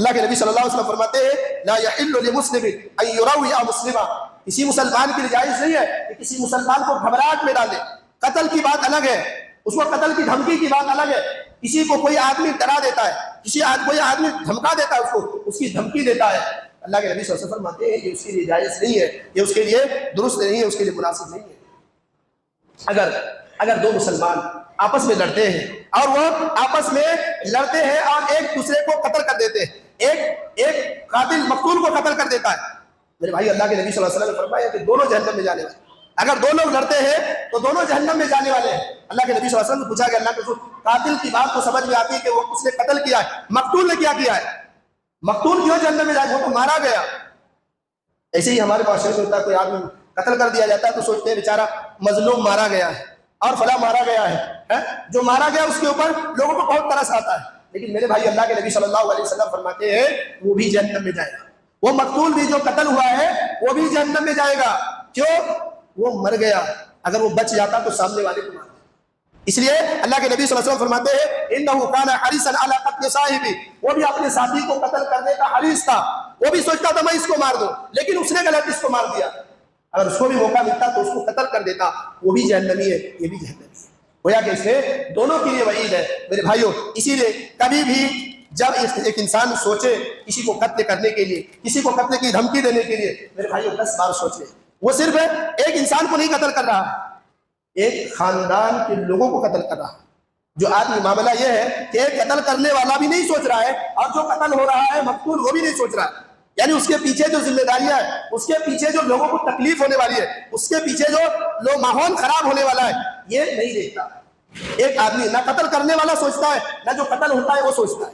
اللہ کے نبی صلی اللہ علیہ وسلم فرماتے ہیں لا يحل لمسلم ان يروع مسلما، کسی مسلمان کے لیے جائز نہیں ہے کہ کسی مسلمان کو گھبراہٹ میں ڈالے. قتل کی بات الگ ہے، اس کو قتل کی دھمکی کی بات الگ ہے. کسی کو کوئی آدمی ڈرا دیتا ہے، کوئی آدمی دھمکا دیتا ہے، اس کو اس کی دھمکی دیتا ہے، اللہ کے نبی صلی اللہ علیہ وسلم فرماتے ہیں یہ اس کے لیے جائز نہیں ہے، یہ اس کے لیے درست نہیں ہے، اس کے لیے مناسب نہیں ہے. اگر دو مسلمان آپس میں لڑتے ہیں اور وہ آپس میں لڑتے ہیں اور ایک دوسرے کو قتل کر دیتے ہیں، ایک قاتل مقتول کو قتل کر دیتا ہے، میرے بھائی اللہ کے نبی صلی اللہ علیہ وسلم نے فرمایا کہ دونوں جہنم میں جانے والے. اگر دو لوگ لڑتے ہیں تو دونوں جہنم میں جانے والے ہیں. اللہ کے نبی صلی اللہ علیہ وسلم نے پوچھا کہ اللہ کے رسول قاتل کی بات تو سمجھ میں آتی ہے کہ وہ اس نے قتل کیا ہے، مقتول نے کیا کیا ہے؟ مقتول کیوں جہنم میں جائے؟ وہ تو مارا گیا. ایسے ہی ہمارے معاشرے میں ہوتا ہے، کوئی آدمی قتل کر دیا جاتا ہے تو سوچتے ہیں بیچارہ مظلوم مارا گیا ہے اور فلاں مارا گیا ہے، جو مارا گیا اس کے اوپر لوگوں کو بہت ترس آتا ہے. لیکن میرے بھائی اللہ کے نبی صلی اللہ علیہ وسلم فرماتے ہیں وہ بھی جہنم میں جائے گا، وہ مقتول بھی جو قتل ہوا ہے وہ بھی جہنم میں جائے گا. کیوں؟ وہ مر گیا، اگر وہ بچ جاتا تو سامنے والے کو مار. اس لیے اللہ کے نبی صلی اللہ علیہ وسلم فرماتے ہیں انه كان حريصا على قتل صاحبه، وہ بھی اپنے ساتھی کو قتل کرنے کا حریص تھا، وہ بھی سوچتا تھا میں اس کو مار دوں، لیکن اس نے غلط اس کو مار دیا. اگر اس کو بھی موقع ملتا تو اس کو قتل کر دیتا، وہ بھی جہنمی ہے یہ بھی جہنمی ہے. گویا کہ اس میں دونوں کے لیے وعید ہے میرے بھائیوں. اسی لیے کبھی بھی جب ایک انسان سوچے کسی کو قتل کرنے کے لیے، کسی کو قتل کی دھمکی دینے کے لیے، میرے بھائیوں 10 بار سوچے. وہ صرف ایک انسان کو نہیں قتل کر رہا ہے، ایک خاندان کے لوگوں کو قتل کر رہا ہے. جو آدمی معاملہ یہ ہے کہ ایک قتل کرنے والا بھی نہیں سوچ رہا ہے اور جو قتل ہو رہا ہے مقتول وہ بھی نہیں سوچ رہا ہے. یعنی اس کے پیچھے جو ذمہ داریاں ہیں، اس کے پیچھے جو لوگوں کو تکلیف ہونے والی ہے، اس کے پیچھے جو ماحول خراب ہونے والا ہے، یہ نہیں دیکھتا. ایک آدمی نہ قتل کرنے والا سوچتا ہے، نہ جو قتل ہوتا ہے وہ سوچتا ہے.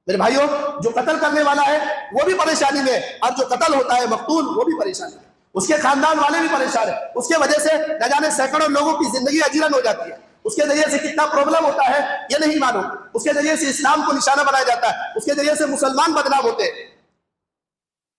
میرے بھائیوں جو قتل کرنے والا ہے وہ بھی پریشانی میں، اور جو قتل ہوتا ہے مقتول وہ بھی پریشانی میں، اس کے خاندان والے بھی پریشان ہیں. اس کے وجہ سے نہ جانے سینکڑوں لوگوں کی زندگی اجیرن ہو جاتی ہے. اس کے ذریعے سے کتنا پرابلم ہوتا ہے یہ نہیں معلوم. اس کے ذریعے سے اسلام کو نشانہ بنایا جاتا ہے، اس کے ذریعے سے مسلمان بدنام ہوتے ہیں.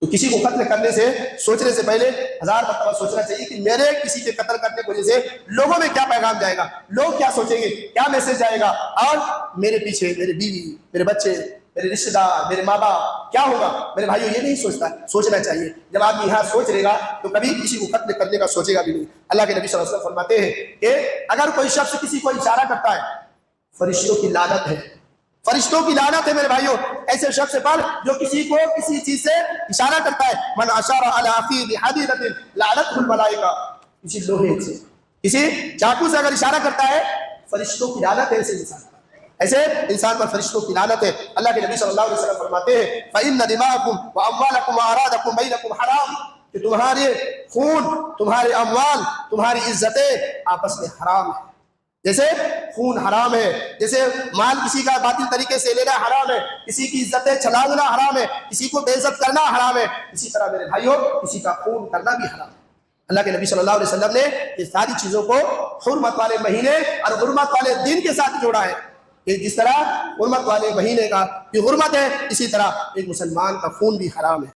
تو کسی کو قتل کرنے سے سوچنے سے پہلے 1000 مرتبہ سوچنا چاہیے کہ میرے کسی کے قتل کرنے کی وجہ سے لوگوں میں کیا پیغام جائے گا، لوگ کیا سوچیں گے، کیا میسج جائے گا، اور میرے پیچھے میرے بیوی، میرے بچے، میرے رشتہ دار، میرے ماں باپ کیا ہوگا. میرے بھائیوں یہ نہیں سوچنا چاہیے. جب آدمی یہاں سوچ لے گا تو کبھی کسی کو قتل کرنے کا سوچے گا بھی نہیں. اللہ کے نبی صلی اللہ علیہ وسلم فرماتے ہیں کہ اگر کوئی شخص کسی کو اشارہ کرتا ہے، فرشتوں کی لعنت ہے، فرشتوں کی لعنت ہے میرے بھائیوں ایسے شخص پر جو کسی کو کسی چیز سے اشارہ کرتا ہے. من اشار علی اخیہ بحدیدۃ لعنتہ الملائکہ، کسی لوہے سے، کسی چاقو سے اگر اشارہ کرتا ہے، فرشتوں کی لعنت ہے ایسے انسان پر فرشتوں کی لعنت ہے. اللہ کے نبی صلی اللہ علیہ وسلم فرماتے ہیں فإن دماءکم واموالکم واعراضکم بینکم حرام، کہ تمہارے خون، تمہارے اموال، تمہاری عزتیں آپس میں حرام ہے. جیسے خون حرام ہے، جیسے مال کسی کا باطل طریقے سے لینا حرام ہے، کسی کی عزتیں چھلانگنا حرام ہے، کسی کو بے عزت کرنا حرام ہے، اسی طرح میرے بھائیوں کسی کا خون کرنا بھی حرام ہے. اللہ کے نبی صلی اللہ علیہ وسلم نے یہ ساری چیزوں کو حرمت والے مہینے اور حرمت والے دن کے ساتھ جوڑا ہے کہ جس طرح حرمت والے مہینے کا بھی حرمت ہے، اسی طرح ایک مسلمان کا خون بھی حرام ہے.